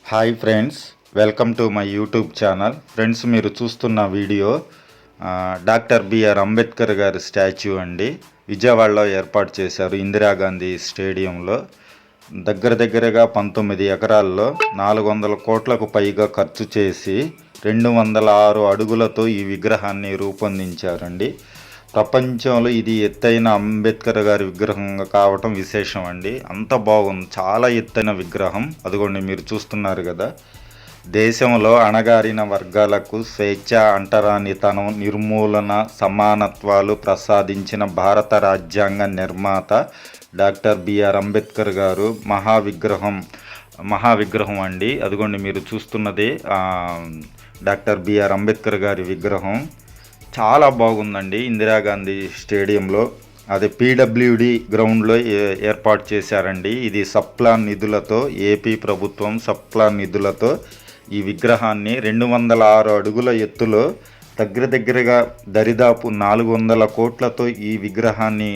Hi friends, welcome to my YouTube channel. Friends, మీరు చూస్తున్న video doctor BR Ambedkar గారి statue అండి. విజయవాడలో ఏర్పాటు చేశారు ఇందిరాగాంధీ స్టేడియంలో. దగ్గరగా 19 ఎకరాల్లో 400 కోట్లకు పైగా ఖర్చు చేసి 206 అడుగులతో ఈ విగ్రహాన్ని రూపొందించారండి. ప్రపంచంలో ఇది ఎత్తైన అంబేద్కర్ గారి విగ్రహం కావటం విశేషం అండి. అంత బాగుంది, చాలా ఎత్తైన విగ్రహం. అదిగోండి, మీరు చూస్తున్నారు కదా. దేశంలో అణగారిన వర్గాలకు స్వేచ్ఛ, అంటరానితనం నిర్మూలన, సమానత్వాలు ప్రసాదించిన భారత రాజ్యాంగ నిర్మాత డాక్టర్ బిఆర్ అంబేద్కర్ గారు మహావిగ్రహం అండి. అదిగోండి, మీరు చూస్తున్నది డాక్టర్ బిఆర్ అంబేద్కర్ గారి విగ్రహం. చాలా బాగుందండి. ఇందిరాగాంధీ స్టేడియంలో, అదే పీడబ్ల్యూడి గ్రౌండ్లో ఏర్పాటు చేశారండి. ఇది సప్లాన్ నిధులతో, ఏపీ ప్రభుత్వం సప్లాన్ నిధులతో ఈ విగ్రహాన్ని 206 అడుగుల ఎత్తులో దగ్గరగా దరిదాపు 400 కోట్లతో ఈ విగ్రహాన్ని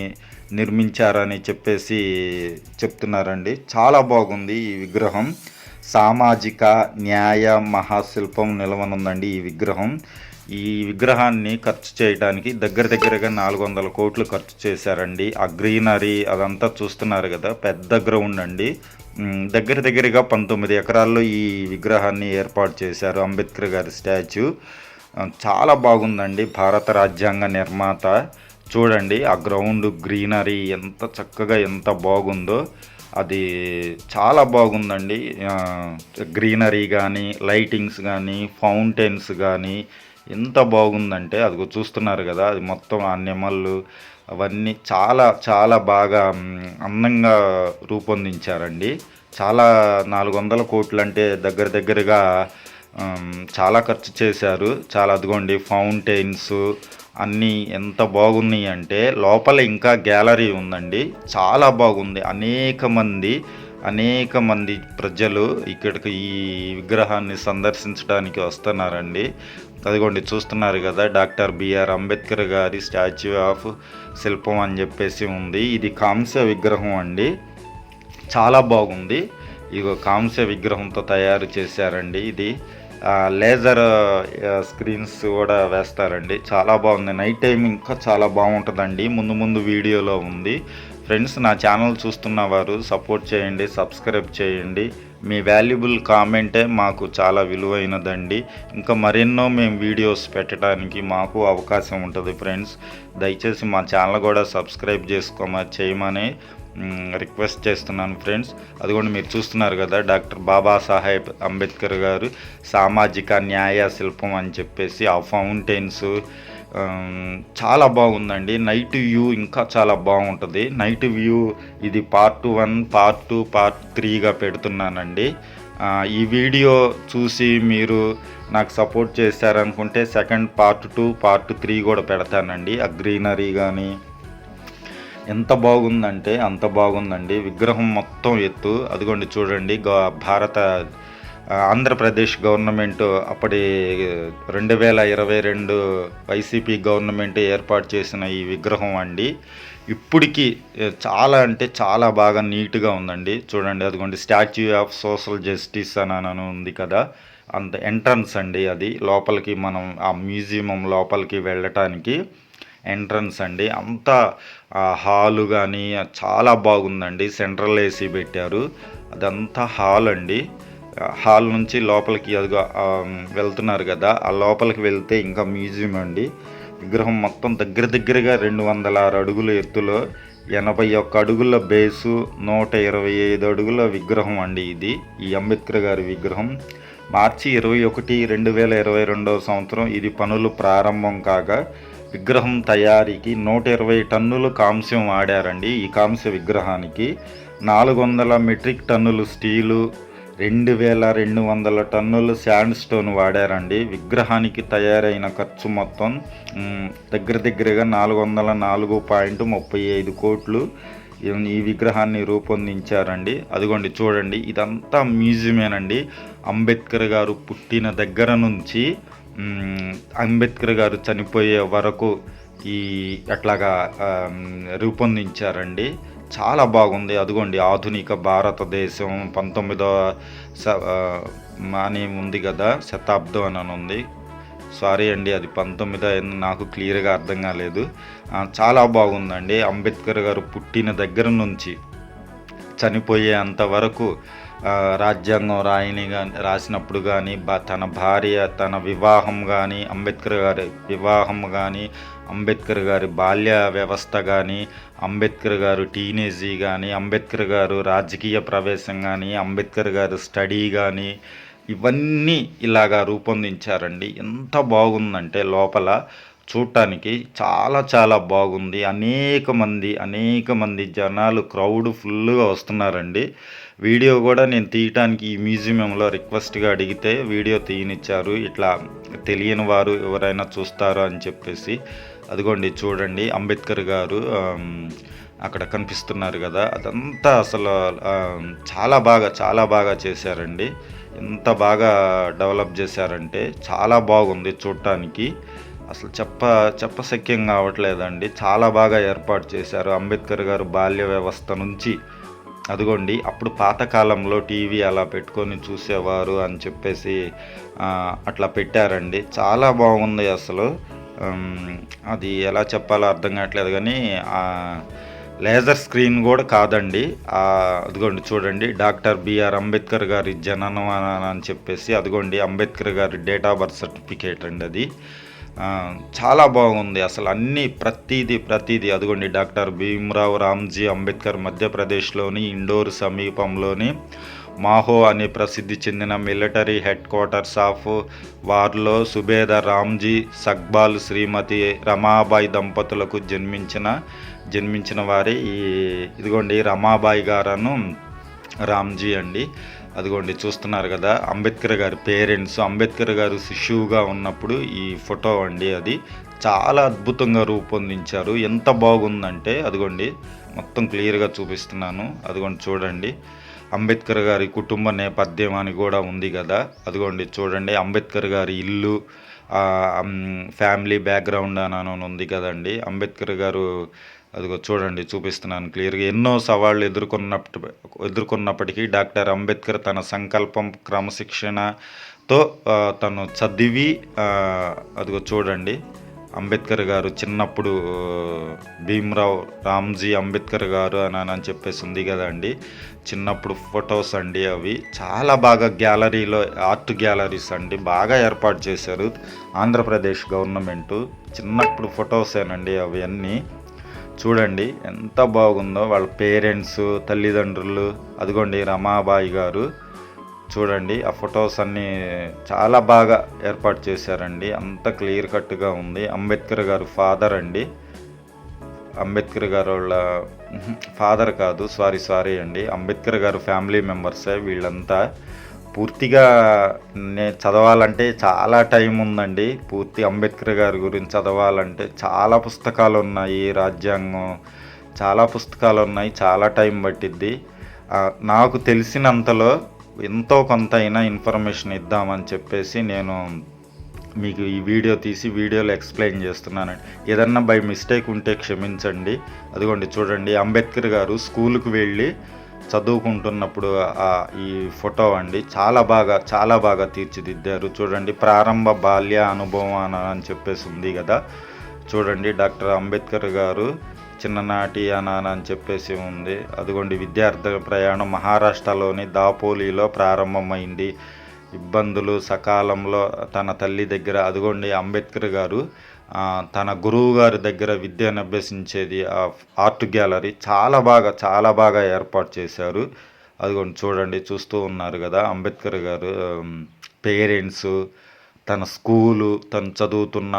నిర్మించారని చెప్తున్నారండి. చాలా బాగుంది ఈ విగ్రహం. సామాజిక న్యాయ మహాశిల్పం నిలవనుందండి ఈ విగ్రహం. ఈ విగ్రహాన్ని ఖర్చు చేయడానికి దగ్గరగా 400 కోట్లు ఖర్చు చేశారండి. ఆ గ్రీనరీ అదంతా చూస్తున్నారు కదా, పెద్ద గ్రౌండ్ అండి. దగ్గరగా 19 ఎకరాల్లో ఈ విగ్రహాన్ని ఏర్పాటు చేశారు, అంబేద్కర్ గారి స్టాచ్యూ. చాలా బాగుందండి. భారత రాజ్యాంగ నిర్మాత. చూడండి ఆ గ్రౌండ్ గ్రీనరీ ఎంత చక్కగా, ఎంత బాగుందో. అది చాలా బాగుందండి. గ్రీనరీ కానీ, లైటింగ్స్ కానీ, ఫౌంటైన్స్ కానీ ఎంత బాగుందంటే, అది చూస్తున్నారు కదా. అది మొత్తం ఆ నెమళ్ళు అవన్నీ చాలా బాగా అందంగా రూపొందించారండి. చాలా 400 కోట్లు అంటే దగ్గరగా చాలా ఖర్చు చేశారు. చాలా, అదిగోండి ఫౌంటైన్స్ అన్నీ ఎంత బాగున్నాయి అంటే, లోపల ఇంకా గ్యాలరీ ఉందండి. చాలా బాగుంది. అనేక మంది ప్రజలు ఇక్కడికి ఈ విగ్రహాన్ని సందర్శించడానికి వస్తున్నారండి. అదిగోండి, చూస్తున్నారు కదా, డాక్టర్ బిఆర్ అంబేద్కర్ గారి స్టాచ్యూ ఆఫ్ శిల్పం అని చెప్పేసి ఉంది. ఇది కాంస్య విగ్రహం అండి. చాలా బాగుంది. ఇగో కాంస్య విగ్రహంతో తయారు చేశారండి. ఇది లేజర్ స్క్రీన్స్ కూడా వేస్తారండి. చాలా బాగుంది. నైట్ టైం ఇంకా చాలా బాగుంటుందండి. ముందు వీడియోలో ఉంది. ఫ్రెండ్స్, నా ఛానల్ చూస్తున్న వారు సపోర్ట్ చేయండి, సబ్స్క్రైబ్ చేయండి. మీ వాల్యుబుల్ కామెంటే మాకు చాలా విలువైనదండి. ఇంకా మరెన్నో మేము వీడియోస్ పెట్టడానికి మాకు అవకాశం ఉంటుంది. ఫ్రెండ్స్, దయచేసి మా ఛానల్ కూడా సబ్స్క్రైబ్ చేయమని రిక్వెస్ట్ చేస్తున్నాను. ఫ్రెండ్స్, అదిగోండి, మీరు చూస్తున్నారు కదా, డాక్టర్ బాబాసాహెబ్ అంబేద్కర్ గారు సామాజిక న్యాయ శిల్పం అని చెప్పేసి ఆ ఫౌంటైన్స్ చాలా బాగుందండి. నైట్ వ్యూ ఇంకా చాలా బాగుంటుంది. నైట్ వ్యూ ఇది పార్ట్ 1, పార్ట్ 2, పార్ట్ 3గా పెడుతున్నానండి. ఈ వీడియో చూసి మీరు నాకు సపోర్ట్ చేశారనుకుంటే సెకండ్ పార్ట్ 2, పార్ట్ 3 కూడా పెడతానండి. ఆ గ్రీనరీ కానీ ఎంత బాగుందంటే అంత బాగుందండి. విగ్రహం మొత్తం ఎత్తు. అదిగోండి చూడండి, ఆంధ్రప్రదేశ్ గవర్నమెంట్ అప్పటి 2022 వైసీపీ గవర్నమెంట్ ఏర్పాటు చేసిన ఈ విగ్రహం అండి. ఇప్పటికీ చాలా అంటే చాలా బాగా నీట్గా ఉందండి. చూడండి, అదిగోండి స్టాచ్యూ ఆఫ్ సోషల్ జస్టిస్ అని ఉంది కదా, అంత ఎంట్రన్స్ అండి. అది లోపలికి మనం ఆ మ్యూజియం లోపలికి వెళ్ళటానికి ఎంట్రన్స్ అండి. అంతా హాలు కానీ చాలా బాగుందండి. సెంట్రల్ ఏసీ పెట్టారు. అదంతా హాల్ అండి. హాల్ నుంచి లోపలికి అదిగా వెళ్తున్నారు కదా, ఆ లోపలికి వెళ్తే ఇంకా మ్యూజియం అండి. విగ్రహం మొత్తం దగ్గరగా 206 అడుగుల ఎత్తులో, 81 అడుగుల బేసు, 125 అడుగుల విగ్రహం అండి. ఇది ఈ అంబేద్కర్ గారి విగ్రహం. మార్చి 21, 2022 సంవత్సరం ఇది పనులు ప్రారంభం కాగా విగ్రహం తయారీకి 120 టన్నులు కాంస్యం వాడారండి. ఈ కాంస్య విగ్రహానికి 400 మెట్రిక్ టన్నులు స్టీలు, 2200 టన్నులు శాండ్ స్టోన్ వాడారండి. విగ్రహానికి తయారైన ఖర్చు మొత్తం దగ్గరగా 404.35 కోట్లు ఈ విగ్రహాన్ని రూపొందించారండి. అదిగోండి చూడండి, ఇదంతా మ్యూజియమేనండి. అంబేద్కర్ గారు పుట్టిన దగ్గర నుంచి అంబేద్కర్ గారు చనిపోయే వరకు ఈ అట్లాగా రూపొందించారండి. చాలా బాగుంది. అదిగోండి ఆధునిక భారతదేశం 19వ అని ఉంది కదా, శతాబ్దం అని ఉంది. సారీ అండి, అది 19 నాకు క్లియర్గా అర్థం కాలేదు. చాలా బాగుందండి. అంబేద్కర్ గారు పుట్టిన దగ్గర నుంచి చనిపోయే అంతవరకు రాజ్యాంగం రాసినప్పుడు కానీ, తన భార్య తన వివాహం కానీ, అంబేద్కర్ గారి వివాహం కానీ, అంబేద్కర్ గారి బాల్య వ్యవస్థ కానీ, అంబేద్కర్ గారు టీనేజీ కానీ, అంబేద్కర్ గారు రాజకీయ ప్రవేశం కానీ, అంబేద్కర్ గారు స్టడీ కానీ, ఇవన్నీ ఇలాగా రూపొందించారండి. ఎంత బాగుందంటే లోపల చూడటానికి చాలా చాలా బాగుంది. అనేక మంది జనాలు క్రౌడ్ ఫుల్గా వస్తున్నారండి. వీడియో కూడా నేను తీయటానికి ఈ మ్యూజియంలో రిక్వెస్ట్గా అడిగితే వీడియో తీయనిచ్చారు. ఇట్లా తెలియని వారు ఎవరైనా చూస్తారో అని చెప్పేసి. అదిగోండి చూడండి అంబేద్కర్ గారు అక్కడ కనిపిస్తున్నారు కదా, అదంతా అసలు చాలా బాగా చేశారండి. ఎంత బాగా డెవలప్ చేశారంటే చాలా బాగుంది చూడటానికి. అసలు చెప్పశక్యం కావట్లేదండి. చాలా బాగా ఏర్పాటు చేశారు. అంబేద్కర్ గారు బాల్య వ్యవస్థ నుంచి అదిగోండి అప్పుడు పాతకాలంలో టీవీ అలా పెట్టుకొని చూసేవారు అని చెప్పేసి అట్లా పెట్టారండి. చాలా బాగుంది అసలు. అది ఎలా చెప్పాలో అర్థం కావట్లేదు కానీ లేజర్ స్క్రీన్ కూడా కాదండి. అదిగోండి చూడండి డాక్టర్ బిఆర్ అంబేద్కర్ గారి జననం అని చెప్పేసి అదిగోండి అంబేద్కర్ గారి డేట్ ఆఫ్ బర్త్ సర్టిఫికేట్ అండి అది. చాలా బాగుంది అసలు అన్నీ ప్రతిదీ అదిగోండి డాక్టర్ భీమ్రావ్ రామ్జీ అంబేద్కర్ మధ్యప్రదేశ్లోని ఇండోర్ సమీపంలోని మాహో అనే ప్రసిద్ధి చెందిన మిలిటరీ హెడ్ క్వార్టర్స్ ఆఫ్ వార్లో సుబేదార్ రామ్జీ సగ్బాల్ శ్రీమతి రమాబాయి దంపతులకు జన్మించిన వారే ఇదిగోండి రమాబాయి గారను రామ్జీ అండి. అదిగోండి చూస్తున్నారు కదా అంబేద్కర్ గారి పేరెంట్స్. అంబేద్కర్ గారు శిశువుగా ఉన్నప్పుడు ఈ ఫోటో అండి. అది చాలా అద్భుతంగా రూపొందించారు. ఎంత బాగుందంటే అదిగోండి మొత్తం క్లియర్గా చూపిస్తున్నాను. అదిగోండి చూడండి అంబేద్కర్ గారి కుటుంబ నేపథ్యం అని కూడా ఉంది కదా. అదిగోండి చూడండి అంబేద్కర్ గారి ఇల్లు, ఫ్యామిలీ బ్యాక్గ్రౌండ్ అని ఉంది కదండి. అంబేద్కర్ గారు అదిగో చూడండి చూపిస్తున్నాను క్లియర్గా. ఎన్నో సవాళ్ళు ఎదుర్కొన్నప్పటికీ డాక్టర్ అంబేద్కర్ తన సంకల్పం క్రమశిక్షణతో తను చదివి అదిగో చూడండి అంబేద్కర్ గారు చిన్నప్పుడు భీమ్రావ్ రామ్జీ అంబేద్కర్ గారు అని చెప్పేసి ఉంది కదండి. చిన్నప్పుడు ఫొటోస్ అండి. అవి చాలా బాగా గ్యాలరీలో ఆర్ట్ గ్యాలరీస్ అండి బాగా ఏర్పాటు చేశారు ఆంధ్రప్రదేశ్ గవర్నమెంటు. చిన్నప్పుడు ఫొటోసేనండి అవి అన్నీ. చూడండి ఎంత బాగుందో. వాళ్ళ పేరెంట్స్, తల్లిదండ్రులు, అదిగోండి రమాబాయి గారు. చూడండి ఆ ఫొటోస్ అన్నీ చాలా బాగా ఏర్పాటు చేశారండి. అంత క్లియర్ కట్గా ఉంది. అంబేద్కర్ గారు ఫాదర్ అండి. అంబేద్కర్ గారు వాళ్ళ ఫాదర్ కాదు, సారీ అండి. అంబేద్కర్ గారు ఫ్యామిలీ మెంబర్సే వీళ్ళంతా. పూర్తిగా చదవాలంటే చాలా టైం ఉందండి. పూర్తి అంబేద్కర్ గారి గురించి చదవాలంటే చాలా పుస్తకాలు ఉన్నాయి. రాజ్యాంగం చాలా పుస్తకాలు ఉన్నాయి. చాలా టైం పట్టిద్ది. నాకు తెలిసినంతలో ఎంతో కొంత అయినా ఇన్ఫర్మేషన్ ఇద్దామని చెప్పేసి నేను మీకు ఈ వీడియో తీసి వీడియోలో ఎక్స్ప్లెయిన్ చేస్తున్నానండి. ఏదన్నా బై మిస్టేక్ ఉంటే క్షమించండి. అదిగోండి చూడండి అంబేద్కర్ గారు స్కూల్కి వెళ్ళి చదువుకుంటున్నప్పుడు ఈ ఫోటో అండి చాలా బాగా తీర్చిదిద్దారు. చూడండి ప్రారంభ బాల్య అనుభవం అని చెప్పేసి ఉంది కదా. చూడండి డాక్టర్ అంబేద్కర్ గారు చిన్ననాటి అని చెప్పేసి ఉంది. అదిగోండి విద్యార్థుల ప్రయాణం మహారాష్ట్రలోని దాపోలిలో ప్రారంభమైంది. ఇబ్బందులు సకాలంలో తన తల్లి దగ్గర అదిగోండి అంబేద్కర్ గారు తన గురువు గారి దగ్గర విద్యను అభ్యసించేది. ఆర్ట్ గ్యాలరీ చాలా బాగా ఏర్పాటు చేశారు. అదిగోండి చూడండి చూస్తూ ఉన్నారు కదా అంబేద్కర్ గారు పేరెంట్స్, తన స్కూలు, తను చదువుతున్న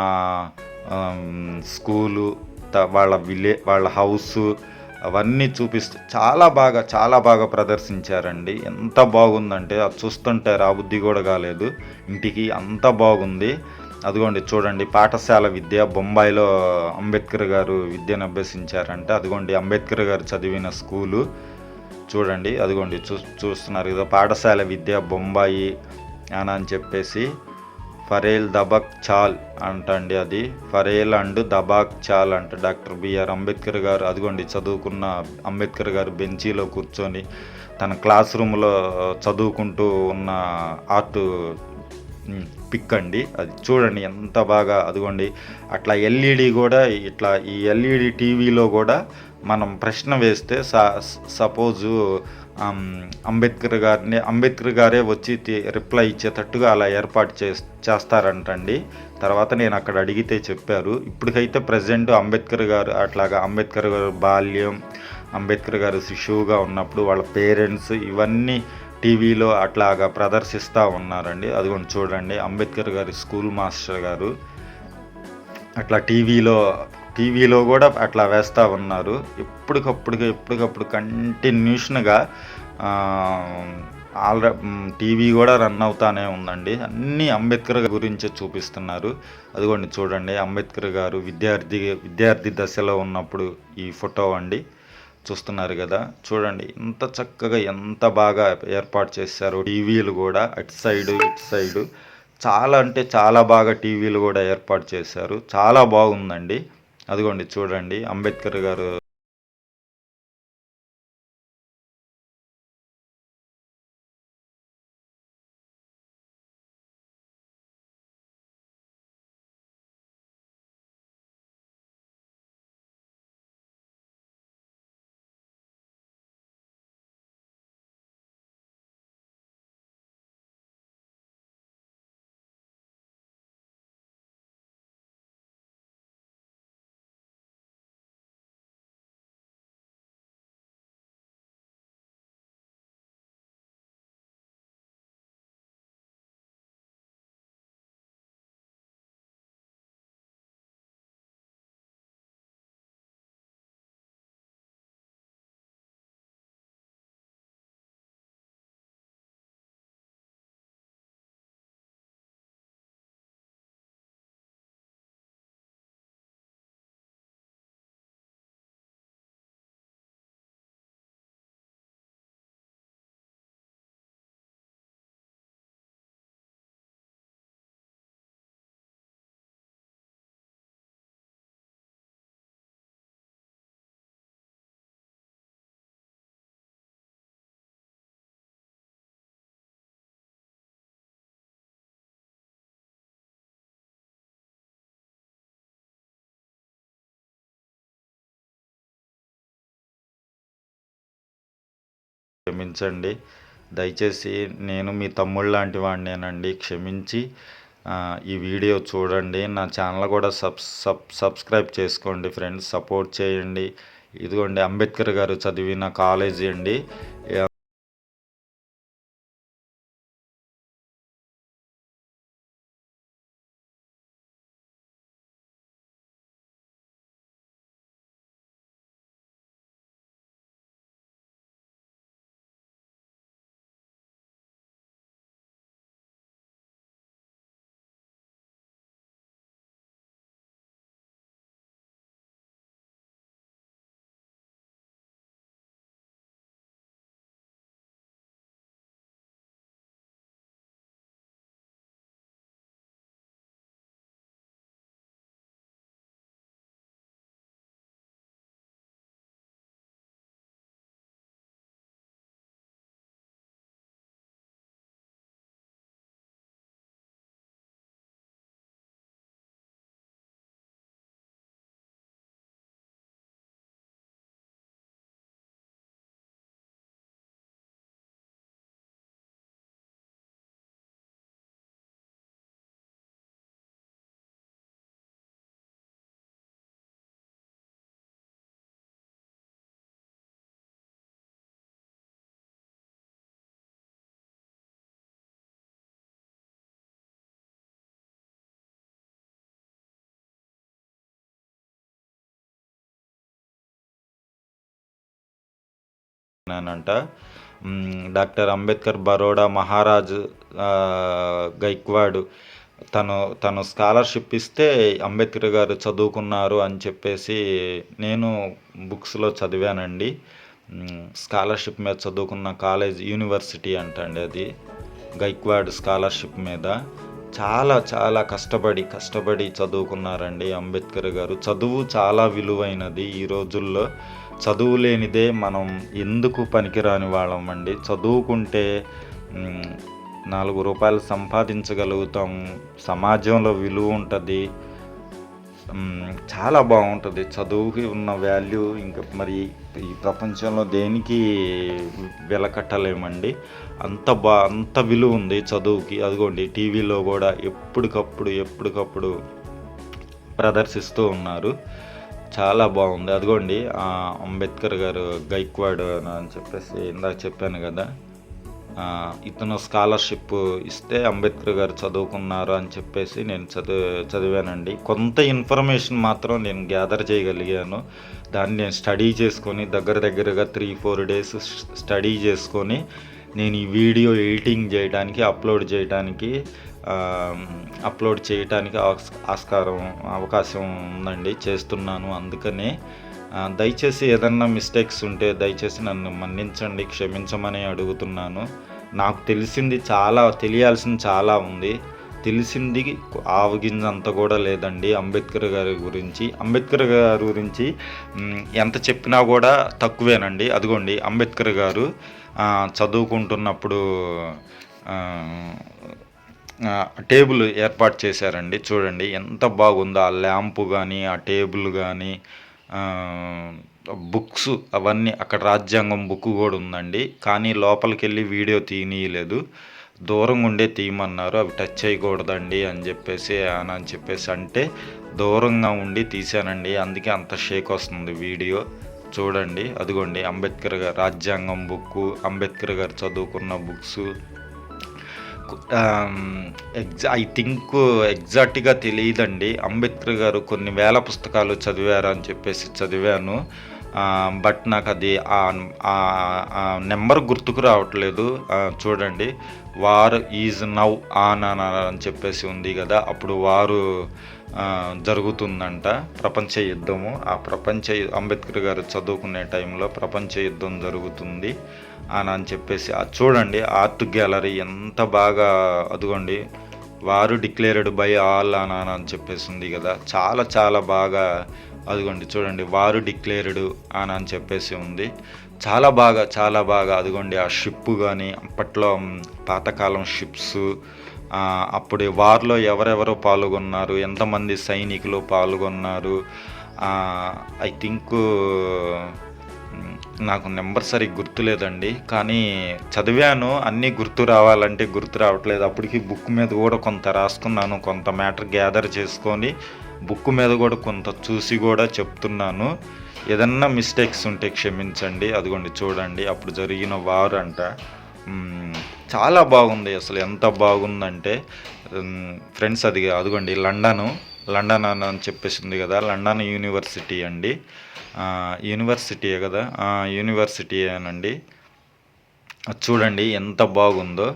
స్కూలు, వాళ్ళ హౌసు అవన్నీ చూపిస్తూ చాలా బాగా ప్రదర్శించారండి. ఎంత బాగుందంటే అది చూస్తుంటే రాబుద్ధి కూడా కాలేదు ఇంటికి, అంత బాగుంది. అదిగోండి చూడండి పాఠశాల విద్య బొంబాయిలో అంబేద్కర్ గారు విద్యను అభ్యసించారంటే. అదిగోండి అంబేద్కర్ గారు చదివిన స్కూలు చూడండి. అదిగోండి చూస్తున్నారు కదా పాఠశాల విద్య బొంబాయి అని చెప్పేసి ఫరేల్ దబాక్ చాల్ అంటండి. అది ఫరేల్ అండ్ దబాక్ చాల్ అంట. డాక్టర్ బిఆర్ అంబేద్కర్ గారు అదిగోండి చదువుకున్న అంబేద్కర్ గారు బెంచీలో కూర్చొని తన క్లాస్ రూమ్లో చదువుకుంటూ ఉన్న ఆర్ట్ పిక్ అండి. అది చూడండి ఎంత బాగా. అదిగోండి అట్లా ఎల్ఈడి కూడా ఇట్లా ఈ ఎల్ఈడి టీవీలో కూడా మనం ప్రశ్న వేస్తే సపోజు అంబేద్కర్ గారే వచ్చి రిప్లై ఇచ్చేటట్టుగా అలా ఏర్పాటు చేస్తారంటండి. తర్వాత నేను అక్కడ అడిగితే చెప్పారు. ఇప్పటికైతే ప్రజెంట్ అంబేద్కర్ గారు అట్లాగా అంబేద్కర్ గారు బాల్యం, అంబేద్కర్ గారు శిశువుగా ఉన్నప్పుడు వాళ్ళ పేరెంట్స్ ఇవన్నీ టీవీలో అట్లాగా ప్రదర్శిస్తూ ఉన్నారండి. అదిగోండి చూడండి అంబేద్కర్ గారి స్కూల్ మాస్టర్ గారు అట్లా టీవీలో కూడా అట్లా వేస్తూ ఉన్నారు. ఎప్పటికప్పుడు కంటిన్యూషన్గా టీవీ కూడా రన్ అవుతానే ఉందండి. అన్నీ అంబేద్కర్ గురించే చూపిస్తున్నారు. అదిగోండి చూడండి అంబేద్కర్ గారు విద్యార్థి దశలో ఉన్నప్పుడు ఈ ఫోటో అండి. చూస్తున్నారు కదా, చూడండి ఎంత చక్కగా ఎంత బాగా ఏర్పాటు చేశారు. టీవీలు కూడా అటు సైడు ఇటు సైడు చాలా అంటే చాలా బాగా టీవీలు కూడా ఏర్పాటు చేశారు. చాలా బాగుందండి. అదిగోండి చూడండి అంబేద్కర్ గారు క్షమించండి. దయచేసి నేను మీ తమ్ముడు లాంటి వాడినేనండి. క్షమించి ఈ వీడియో చూడండి. నా ఛానల్ కూడా సబ్స్క్రైబ్ చేసుకోండి ఫ్రెండ్స్. సపోర్ట్ చేయండి. ఇదిగోండి అంబేద్కర్ గారు చదివిన కాలేజీ అండి. అంట డాక్టర్ అంబేద్కర్ బరోడా మహారాజ్ గైక్వాడ్ తను స్కాలర్షిప్ ఇస్తే అంబేద్కర్ గారు చదువుకున్నారు అని చెప్పేసి నేను బుక్స్లో చదివానండి. స్కాలర్షిప్ మీద చదువుకున్న కాలేజ్ యూనివర్సిటీ అంటండి అది. గైక్వాడ్ స్కాలర్షిప్ మీద చాలా చాలా కష్టపడి చదువుకున్నారండి అంబేద్కర్ గారు. చదువు చాలా విలువైనది ఈ రోజుల్లో. చదువు లేనిదే మనం ఎందుకు పనికిరాని వాళ్ళమండి. చదువుకుంటే హ్మ్, 4 రూపాయలు సంపాదించగలుగుతాం. సమాజంలో విలువ ఉంటది. చాలా బావుంటది. చదువుకి ఉన్న వాల్యూ ఇంక మరి ఈ ప్రపంచంలో దేనికి వెలకట్టలేమండి. అంత విలువ ఉంది చదువుకి. అదిగోండి టీవీలో గూడా ఎప్పటికప్పుడు ప్రదర్శిస్తూ ఉన్నారు. చాలా బాగుంది. అదిగోండి అంబేద్కర్ గారు గైక్వాడ్ అని చెప్పేసి ఇందాక చెప్పాను గదా! ఇతను స్కాలర్‌షిప్ ఇస్తే అంబేద్కర్ గారు చదువుకున్నారు అని చెప్పేసి నేను చదివానండి. కొంత ఇన్ఫర్మేషన్ మాత్రం నేను గ్యాదర్ చేయగలిగాను. దాన్ని నేను స్టడీ చేసుకొని దగ్గరగా 3, 4 డేస్ స్టడీ చేసుకొని నేను ఈ వీడియో ఎడిటింగ్ చేయడానికి, అప్లోడ్ చేయటానికి అవకాశం ఉందండి. చేస్తున్నాను. అందుకనే దయచేసి ఏదన్నా మిస్టేక్స్ ఉంటే దయచేసి నన్ను మన్నించండి, క్షమించమని అడుగుతున్నాను. నాకు తెలియాల్సింది చాలా ఉంది. తెలిసింది ఆవగింజంత కూడా లేదండి అంబేద్కర్ గారి గురించి ఎంత చెప్పినా కూడా తక్కువేనండి. అదిగోండి అంబేద్కర్ గారు చదువుకుంటున్నప్పుడు టేబుల్ ఏర్పాటు చేశారండి. చూడండి ఎంత బాగుందో. ఆ ల్యాంపు కానీ, ఆ టేబుల్ కానీ, బుక్స్ అవన్నీ. అక్కడ రాజ్యాంగం బుక్ కూడా ఉందండి. కానీ లోపలికి వెళ్ళి వీడియో తీయనీయలేదు. దూరంగా ఉండే తీయమన్నారు. అవి టచ్ చేయకూడదండి అని చెప్పేసి అంటే దూరంగా ఉండి తీశానండి. అందుకే అంత షేక్ వస్తుంది వీడియో. చూడండి అదిగోండి అంబేద్కర్ గారు రాజ్యాంగం బుక్కు, అంబేద్కర్ గారు చదువుకున్న బుక్స్. ఐ థింక్ ఎగ్జాక్ట్గా తెలియదండి. అంబేద్కర్ గారు కొన్ని వేల పుస్తకాలు చదివారు అని చెప్పేసి చదివాను. బట్ నాకు అది నెంబర్ గుర్తుకు రావట్లేదు. చూడండి, వార్ ఈజ్ నౌ ఆన్ అని చెప్పేసి ఉంది కదా. అప్పుడు వారు జరుగుతుందంట, ప్రపంచ యుద్ధము. అంబేద్కర్ గారు చదువుకునే టైంలో ప్రపంచ యుద్ధం జరుగుతుంది అని చెప్పేసి చూడండి. ఆర్ట్ గ్యాలరీ ఎంత బాగా. అదిగోండి వారు డిక్లేర్డ్ బై ఆల్ అని చెప్పేసి ఉంది కదా. చాలా బాగా. అదిగోండి చూడండి, వారు డిక్లేర్డ్ అని చెప్పేసి ఉంది. చాలా బాగా. అదిగోండి ఆ షిప్ కానీ, అప్పట్లో పాతకాలం షిప్స్, అప్పుడు వార్లో ఎవరెవరు పాల్గొన్నారు, ఎంతమంది సైనికులు పాల్గొన్నారు. ఐ థింక్ నాకు నెంబర్ సరిగ్గా గుర్తులేదండి. కానీ చదివాను. అన్నీ గుర్తు రావాలంటే గుర్తు రావట్లేదు. అప్పటికి బుక్ మీద కూడా కొంత రాసుకున్నాను. కొంత మ్యాటర్ గ్యాదర్ చేసుకొని బుక్ మీద కూడా కొంత చూసి కూడా చెప్తున్నాను. ఏదన్నా మిస్టేక్స్ ఉంటే క్షమించండి. అదిగోండి చూడండి, అప్పుడు జరిగిన వార్ అంట. చాలా బాగుంది. అసలు ఎంత బాగుందంటే ఫ్రెండ్స్, అదిగోండి లండన్ అని చెప్పేసి ఉంది కదా. లండన్ యూనివర్సిటీ అండి. యూనివర్సిటీయే కదా, యూనివర్సిటీయేనండి. చూడండి ఎంత బాగుందో.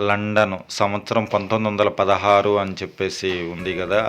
లండన్ సంవత్సరం 1916 అని చెప్పేసి ఉంది కదా.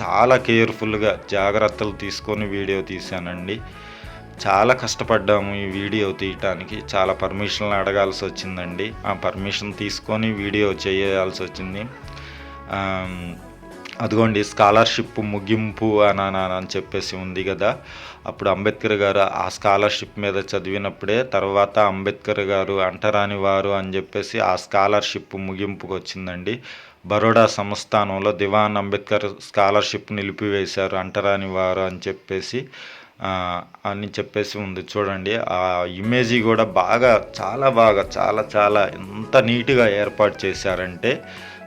చాలా కేర్ఫుల్గా జాగ్రత్తలు తీసుకొని వీడియో తీశానండి. చాలా కష్టపడ్డాము ఈ వీడియో తీయటానికి. చాలా పర్మిషన్లు అడగాల్సి వచ్చిందండి. ఆ పర్మిషన్ తీసుకొని వీడియో చేయాల్సి వచ్చింది. అదిగోండి స్కాలర్షిప్ ముగింపు అని చెప్పేసి ఉంది కదా. అప్పుడు అంబేద్కర్ గారు ఆ స్కాలర్షిప్ మీద చదివినప్పుడే తర్వాత అంబేద్కర్ గారు అంటరాని వారు అని చెప్పేసి ఆ స్కాలర్షిప్ ముగింపుకు వచ్చిందండి. బరోడా సంస్థానంలో దివాన్ అంబేద్కర్ స్కాలర్షిప్ నిలిపివేశారు అంటరాని వారు అని చెప్పేసి ఉంది చూడండి. ఆ ఇమేజీ కూడా బాగా చాలా చాలా ఎంత నీట్గా ఏర్పాటు చేశారంటే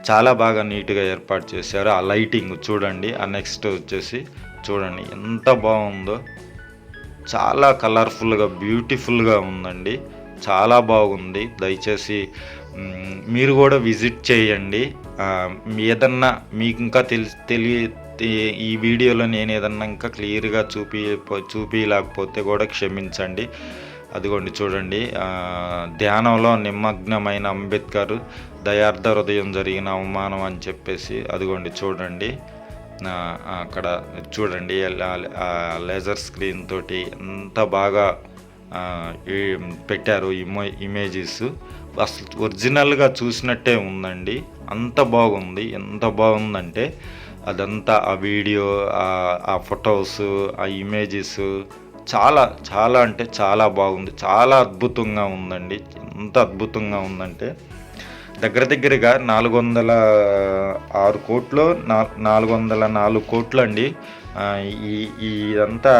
చాలా బాగా నీట్గా ఏర్పాటు చేశారు. ఆ లైటింగ్ చూడండి. ఆ నెక్స్ట్ వచ్చేసి చూడండి ఎంత బాగుందో, చాలా కలర్ఫుల్గా బ్యూటిఫుల్గా ఉందండి. చాలా బాగుంది. దయచేసి మీరు కూడా విజిట్ చేయండి. ఏదన్నా మీకు ఇంకా ఈ వీడియోలో నేను ఏదన్నా ఇంకా క్లియర్గా చూపించలేకపోతే కూడా క్షమించండి. అదిగోండి చూడండి, ధ్యానంలో నిమగ్నమైన అంబేద్కర్, దయార్థ హృదయం జరిగిన అవమానం అని చెప్పేసి అదిగోండి చూడండి. అక్కడ చూడండి లేజర్ స్క్రీన్ తోటి ఎంత బాగా పెట్టారు ఇమేజెస్. అసలు ఒరిజినల్గా చూసినట్టే ఉందండి. అంత బాగుంది. ఎంత బాగుందంటే అదంతా ఆ వీడియో, ఆ ఫొటోస్, ఆ ఇమేజెస్ చాలా చాలా అంటే చాలా బాగుంది. చాలా అద్భుతంగా ఉందండి. ఎంత అద్భుతంగా ఉందంటే దగ్గరగా 406 కోట్లు, 404 కోట్లు అండి. ఇదంతా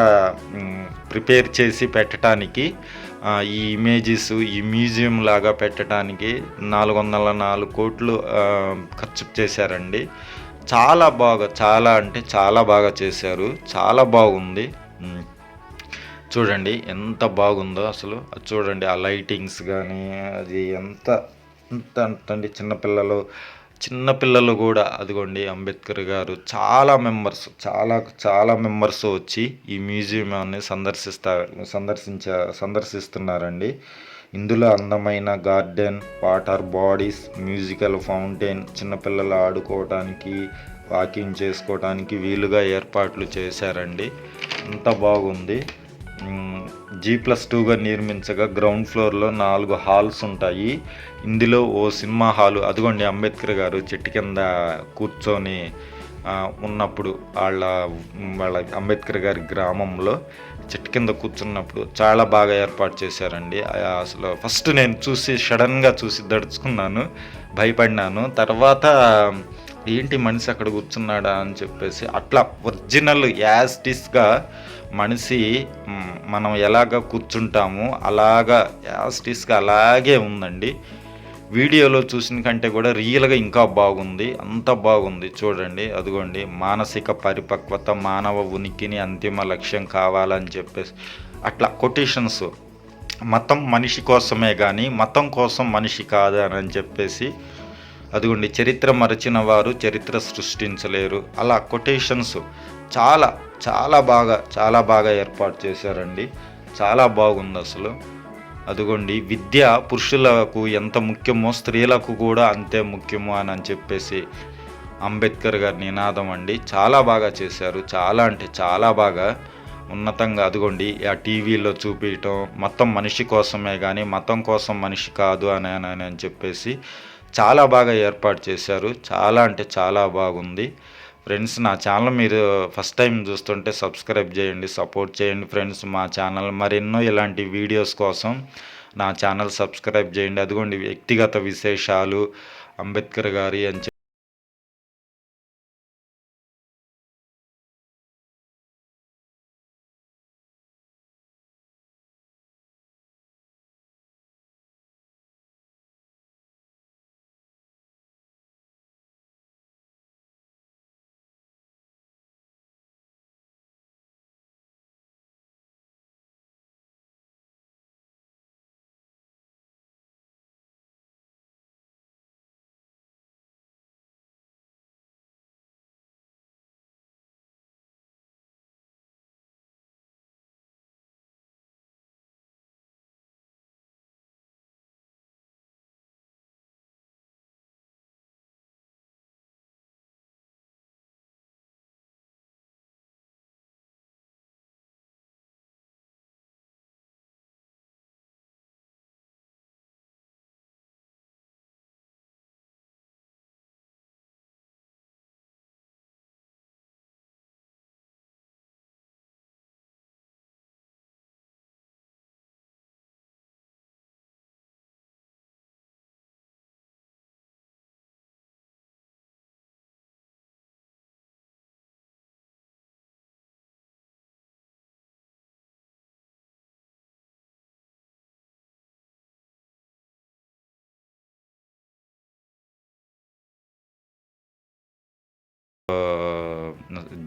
ప్రిపేర్ చేసి పెట్టడానికి, ఈ ఇమేజెస్ ఈ మ్యూజియం లాగా పెట్టడానికి 404 కోట్లు ఖర్చు చేశారండి. చాలా బాగా, చాలా అంటే చాలా బాగా చేశారు. చాలా బాగుంది. చూడండి ఎంత బాగుందో అసలు. చూడండి ఆ లైటింగ్స్ కానీ అది ఎంత అండి. చిన్నపిల్లలు కూడా అదిగోండి అంబేద్కర్ గారు చాలా మెంబర్స్ వచ్చి ఈ మ్యూజియంని సందర్శిస్తున్నారండి. ఇందులో అందమైన garden, water bodies, musical fountain, చిన్నపిల్లలు ఆడుకోవడానికి, వాకింగ్ చేసుకోవడానికి వీలుగా ఏర్పాట్లు చేశారండి. అంత బాగుంది. G+2గా నిర్మించగా గ్రౌండ్ ఫ్లోర్లో 4 హాల్స్ ఉంటాయి. ఇందులో ఓ సినిమా హాలు. అదిగోండి అంబేద్కర్ గారు చెట్టు కింద కూర్చొని ఉన్నప్పుడు వాళ్ళ అంబేద్కర్ గారి గ్రామంలో చెట్టు కింద కూర్చున్నప్పుడు చాలా బాగా ఏర్పాటు చేశారండి. అసలు ఫస్ట్ నేను సడన్గా చూసి దడుచుకున్నాను, భయపడినాను. తర్వాత ఏంటి మనిషి అక్కడ కూర్చున్నాడా అని చెప్పేసి అట్లా ఒరిజినల్ యాజ్ ఇట్ ఈస్గా మనిషి మనం ఎలాగ కూర్చుంటామో అలాగా యాజ్ ఇట్ ఈస్గా అలాగే ఉందండి. వీడియోలో చూసిన కంటే కూడా రియల్గా ఇంకా బాగుంది. అంత బాగుంది చూడండి. అదిగోండి మానసిక పరిపక్వత మానవ ఉనికిని అంతిమ లక్ష్యం కావాలని చెప్పేసి అట్లా కొటేషన్స్. మతం మనిషి కోసమే కానీ మతం కోసం మనిషి కాదు అని చెప్పేసి అదిగోండి చరిత్ర మరచిన వారు చరిత్ర సృష్టించలేరు. అలా కొటేషన్స్ చాలా చాలా బాగా ఏర్పాటు చేశారండి. చాలా బాగుంది అసలు. అదిగోండి విద్య పురుషులకు ఎంత ముఖ్యమో స్త్రీలకు కూడా అంతే ముఖ్యమో అని చెప్పేసి అంబేద్కర్ గారి నినాదం అండి. చాలా బాగా చేశారు. చాలా అంటే చాలా బాగా ఉన్నతంగా. అదిగోండి ఆ టీవీలో చూపించటం మొత్తం మనిషి కోసమే కానీ మతం కోసం మనిషి కాదు అని చెప్పేసి చాలా బాగా ఏర్పాటు చేశారు. చాలా అంటే చాలా బాగుంది. ఫ్రెండ్స్, నా ఛానల్ మీరు ఫస్ట్ టైం చూస్తుంటే సబ్స్క్రైబ్ చేయండి, సపోర్ట్ చేయండి ఫ్రెండ్స్. మా ఛానల్ మరెన్నో ఇలాంటి వీడియోస్ కోసం నా ఛానల్ సబ్స్క్రైబ్ చేయండి. అదిగోండి వ్యక్తిగత విశేషాలు అంబేద్కర్ గారి అని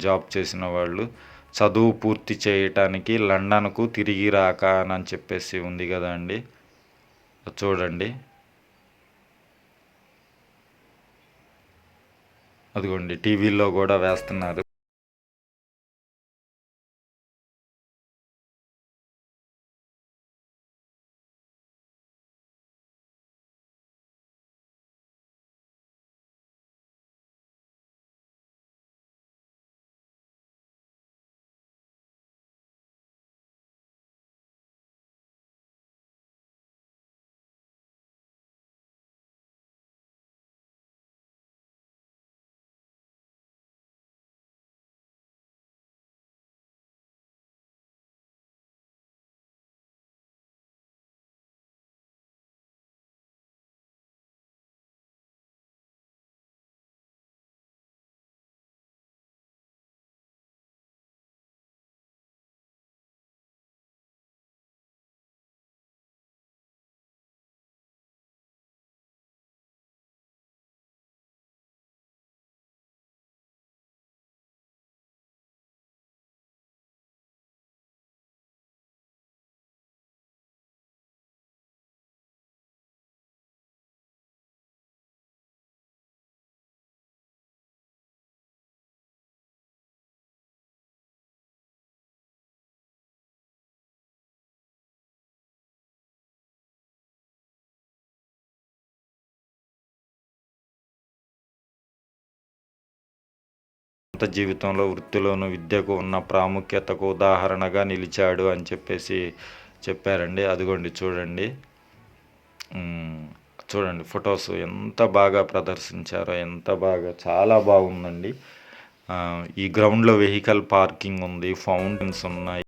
జాబ్ చేసిన వాళ్ళు చదువు పూర్తి చేయటానికి లండన్కు తిరిగి రాక అని చెప్పేసి ఉంది కదా అండి. చూడండి, అదిగోండి టీవీలో కూడా వేస్తున్నారు. జీవితంలో వృత్తిలోను విద్యకు ఉన్న ప్రాముఖ్యతకు ఉదాహరణగా నిలిచాడు అని చెప్పేసి చెప్పారండి. అదిగోండి చూడండి, చూడండి ఫొటోస్ ఎంత బాగా ప్రదర్శించారో, ఎంత బాగా, చాలా బాగుందండి. ఈ గ్రౌండ్లో వెహికల్ పార్కింగ్ ఉంది, ఫౌంటైన్స్ ఉన్నాయి.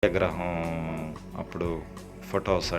గ్రహం అప్పుడు ఫోటోస్